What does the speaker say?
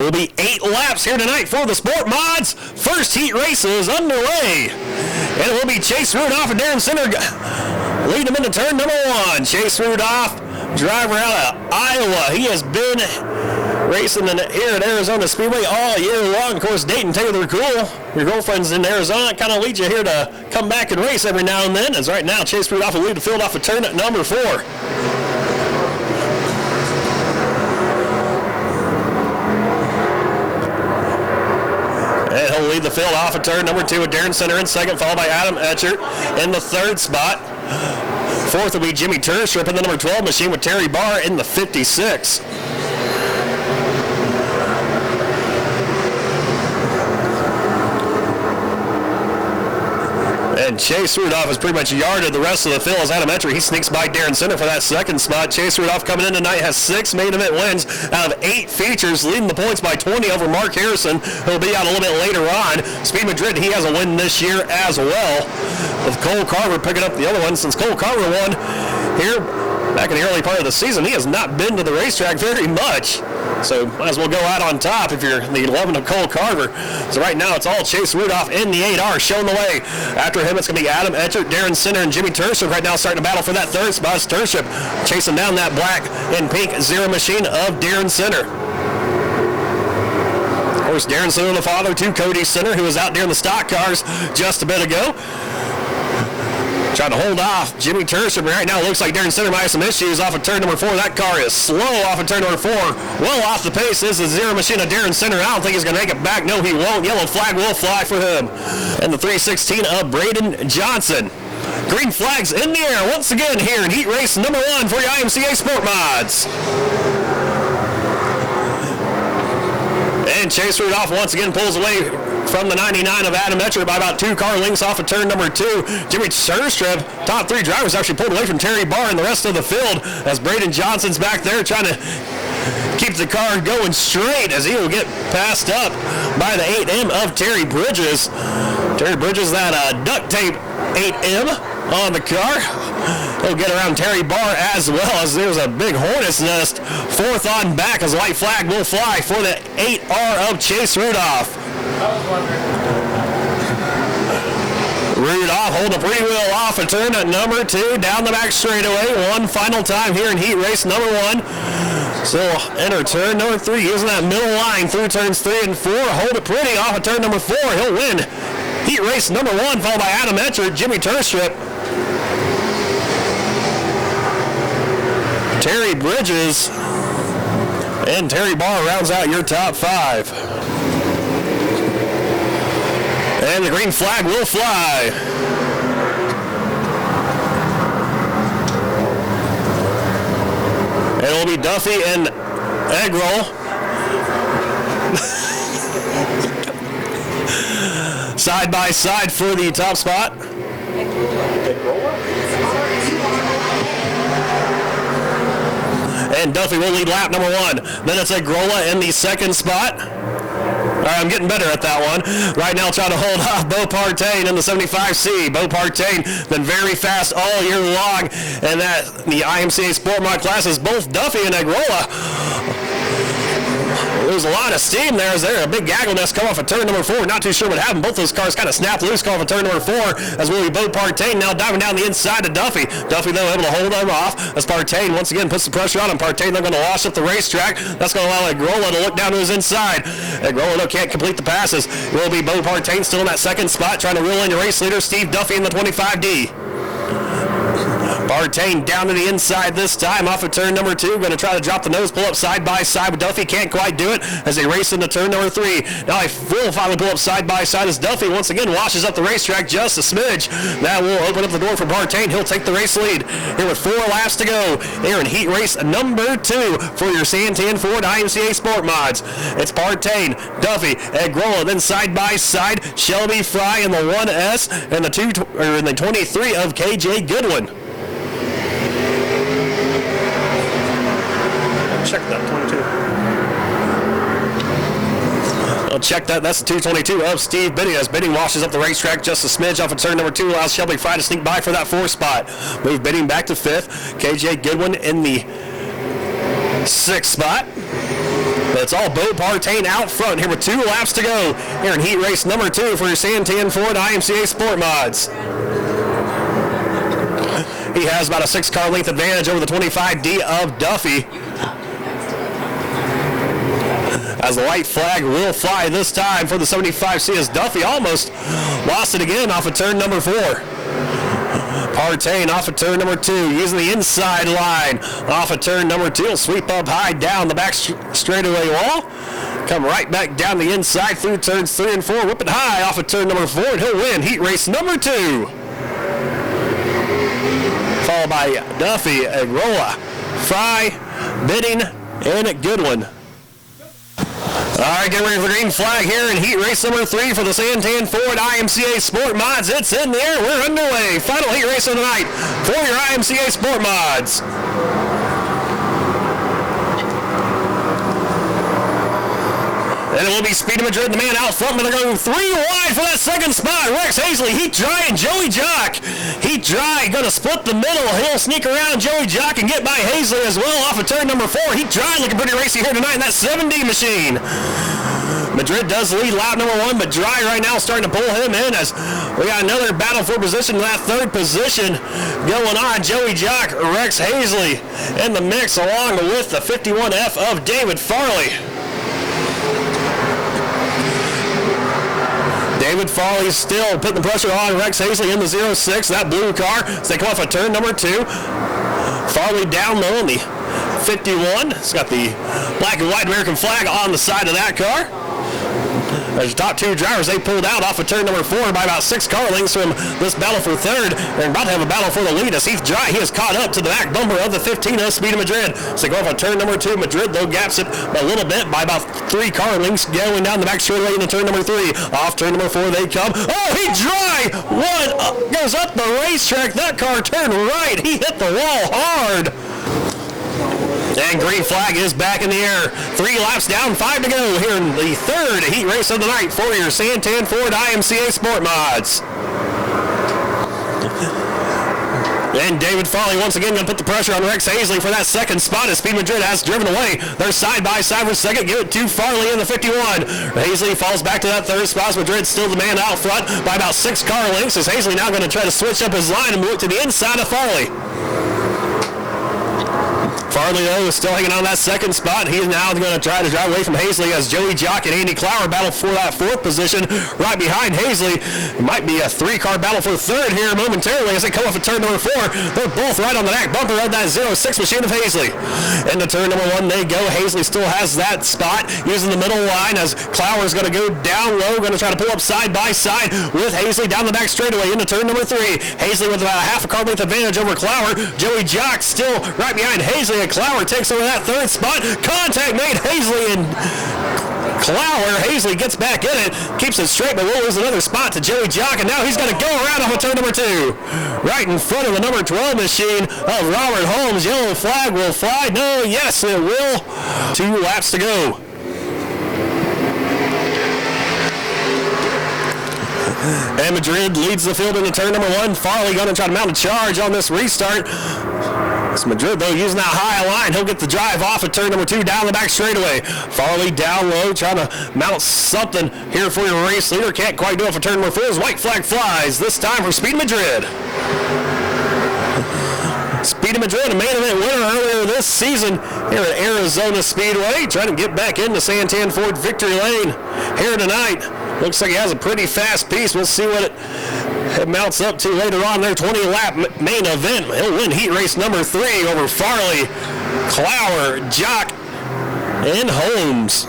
Will be 8 laps here tonight for the Sport Mods. First heat race is underway. And it will be Chase Rudolph and Darren Center leading them into turn number 1. Chase Rudolph, driver out of Iowa. He has been racing here at Arizona Speedway all year long. Of course, Dayton Taylor Cool, your girlfriend's in Arizona, kind of leads you here to come back and race every now and then. As right now, Chase Rudolph will lead the field off of turn number 4. And he'll lead the field off of turn number 2 with Darren Center in second, followed by Adam Etchert in the third spot. Fourth will be Jimmy Turstrip in the number 12 machine with Terry Barr in the 56. And Chase Rudolph has pretty much yarded the rest of the field as Adam Etcher. He sneaks by Darren Center for that second spot. Chase Rudolph coming in tonight has 6 main event wins out of 8 features, leading the points by 20 over Mark Harrison, who'll be out a little bit later on. Speed Madrid, he has a win this year as well, with Cole Carver picking up the other one. Since Cole Carver won here back in the early part of the season, he has not been to the racetrack very much. So might as well go out on top if you're the 11 of Cole Carver. So right now it's all Chase Rudolph in the 8R showing the way. After him it's going to be Adam Etchert, Darren Center, and Jimmy Turship right now starting to battle for that third spot. It's Turship chasing down that black and pink zero machine of Darren Center. Of course, Darren Center, the father to Cody Center, who was out there in the stock cars just a bit ago. Trying to hold off Jimmy Turship. Right now it looks like Darren Center might have some issues off of turn number 4. That car is slow off of turn number 4. Well off the pace. This is the zero machine of Darren Center. I don't think he's going to make it back. No, he won't. Yellow flag will fly for him. And the 316 of Braden Johnson. Green flags in the air once again here in heat race number 1 for your IMCA Sport Mods. And Chase Rudolph once again pulls away from the 99 of Adam Etcher by about 2 car lengths off of turn number 2. Jimmy Turstrip, top 3 drivers, actually pulled away from Terry Barr and the rest of the field as Braden Johnson's back there trying to keep the car going straight as he will get passed up by the 8M of Terry Bridges. Terry Bridges, that duct tape 8M on the car. He'll get around Terry Barr as well as there's a big hornet's nest. Fourth on back as the white flag will fly for the 8R of Chase Rudolph. Rudolph holding a pretty well off of turn at number 2 down the back straightaway. One final time here in heat race number 1. So enter turn number 3 using that middle line through turns 3 and 4. Hold it pretty off of turn number 4. He'll win heat race number 1, followed by Adam Etcher, Jimmy Turstrip, Terry Bridges, and Terry Barr rounds out your top 5. And the green flag will fly. And it will be Duffy and Eggroll side by side for the top spot. And Duffy will lead lap number 1. Then it's Eggrola in the second spot. All right, I'm getting better at that one. Right now trying to hold off Bo Partain in the 75C. Bo Partain been very fast all year long. And that the IMCA Sport Mod classes, both Duffy and Eggrola. There's a lot of steam there. Is there a big gaggle nest come off of turn number 4? Not too sure what happened. Both those cars kind of snapped loose come off of turn number 4 as will be Bo Partain now diving down the inside of Duffy. Duffy, though, able to hold him off as Partain once again puts the pressure on him. Partain, they're going to wash up the racetrack. That's going to allow Eggrola to look down to his inside. Eggrola, though, can't complete the passes. It will be Bo Partain still in that second spot trying to reel in your race leader, Steve Duffy, in the 25D. Partain down to the inside this time off of turn number 2. Going to try to drop the nose, pull up side by side with Duffy. Can't quite do it as they race into turn number 3. Now they will finally pull up side by side as Duffy once again washes up the racetrack just a smidge. That will open up the door for Partain. He'll take the race lead here with 4 laps to go here in heat race number 2 for your Santan Ford IMCA Sport Mods. It's Partain, Duffy, Eggrola, then side by side Shelby Fry in the 1S and the 23 of KJ Goodwin. Check that 22. I'll check that. That's the 222 of Steve Bidding as Bidding washes up the racetrack just a smidge off of turn number 2. Allows Shelby Fry to sneak by for that 4th spot. Move Bidding back to 5th. KJ Goodwin in the 6th spot. But it's all Bo Partain out front here with 2 laps to go here in heat race number 2 for your Santan Ford IMCA Sport Mods. He has about a 6-car length advantage over the 25D of Duffy. As the white flag will fly this time for the 75C as Duffy almost lost it again off of turn number 4. Partain off of turn number 2 using the inside line off of turn number 2. He'll sweep up high down the back straightaway wall. Come right back down the inside through turns 3 and 4. Whip it high off of turn number 4 and he'll win heat race number 2. Followed by Duffy, Agrola, Fry, Bidding, and Goodwin. All right, get ready for the green flag here in heat race number 3 for the Santan Ford IMCA Sport Mods. It's in the air. We're underway. Final heat race of the night for your IMCA Sport Mods. And it will be Speed Madrid, the man out front, but they're going 3 wide for that second spot. Rex Hazley, Heat Dry, and Joey Jock. Heat Dry going to split the middle. He'll sneak around Joey Jock and get by Hazley as well off of turn number 4. Heat Dry looking pretty racy here tonight in that 7D machine. Madrid does lead lap number 1, but Dry right now starting to pull him in as we got another battle for position in that 3rd position going on. Joey Jock, Rex Hazley in the mix along with the 51F of David Farley. David Farley still putting the pressure on Rex Hazley in the 06, that blue car, as they come off of turn number 2. Farley down low in the 51. It's got the black and white American flag on the side of that car. As the top 2 drivers, they pulled out off of turn number 4 by about 6 car lengths from this battle for 3rd. They're about to have a battle for the lead as Heath Dry, he is caught up to the back bumper of the 15 of Speed of Madrid. So they go off of turn number 2. Madrid, though, gaps it a little bit by about 3 car lengths going down the back straightaway into turn number 3. Off turn number 4 they come. Oh, Heath Dry! Goes up the racetrack. That car turned right. He hit the wall hard. And green flag is back in the air. 3 laps down, 5 to go here in the 3rd heat race of the night for your Santan Ford IMCA Sport Mods. And David Farley once again going to put the pressure on Rex Hazley for that second spot as Speed Madrid has driven away. They're side by side for second. Give it to Farley in the 51. Hazley falls back to that 3rd spot. Madrid still the man out front by about 6 car lengths as Hazley now going to try to switch up his line and move to the inside of Farley. Farley, though, is still hanging on that second spot. He's now going to try to drive away from Hazley as Joey Jock and Andy Clower battle for that 4th position right behind Hazley. It might be a 3-car battle for 3rd here momentarily as they come off of turn number 4. They're both right on the back bumper of that 06 machine of Hazley. Into turn number 1 they go. Hazley still has that spot using the middle line as Clower is going to go down low, going to try to pull up side by side with Hazley down the back straightaway into turn number 3. Hazley with about a half a car length advantage over Clower. Joey Jock still right behind Hazley. Clower takes over that 3rd spot. Contact made Hazley and Clower. Hazley gets back in it, keeps it straight, but will lose another spot to Joey Jock, and now he's going to go around off of turn number 2. Right in front of the number 12 machine of Robert Holmes. Yellow flag will fly. No, yes, it will. 2 laps to go. And Madrid leads the field into turn number 1. Farley going to try to mount a charge on this restart. It's Madrid, though, using that high line. He'll get the drive off at turn number 2 down the back straightaway. Farley down low, trying to mount something here for your race leader. Can't quite do it for turn number 4 as white flag flies, this time for Speed Madrid. Speed Madrid, a main event winner earlier this season here at Arizona Speedway. Trying to get back into Santan Ford victory lane here tonight. Looks like he has a pretty fast piece. We'll see what it mounts up to later on their 20-lap main event. He'll win heat race number 3 over Farley, Clower, Jock, and Holmes.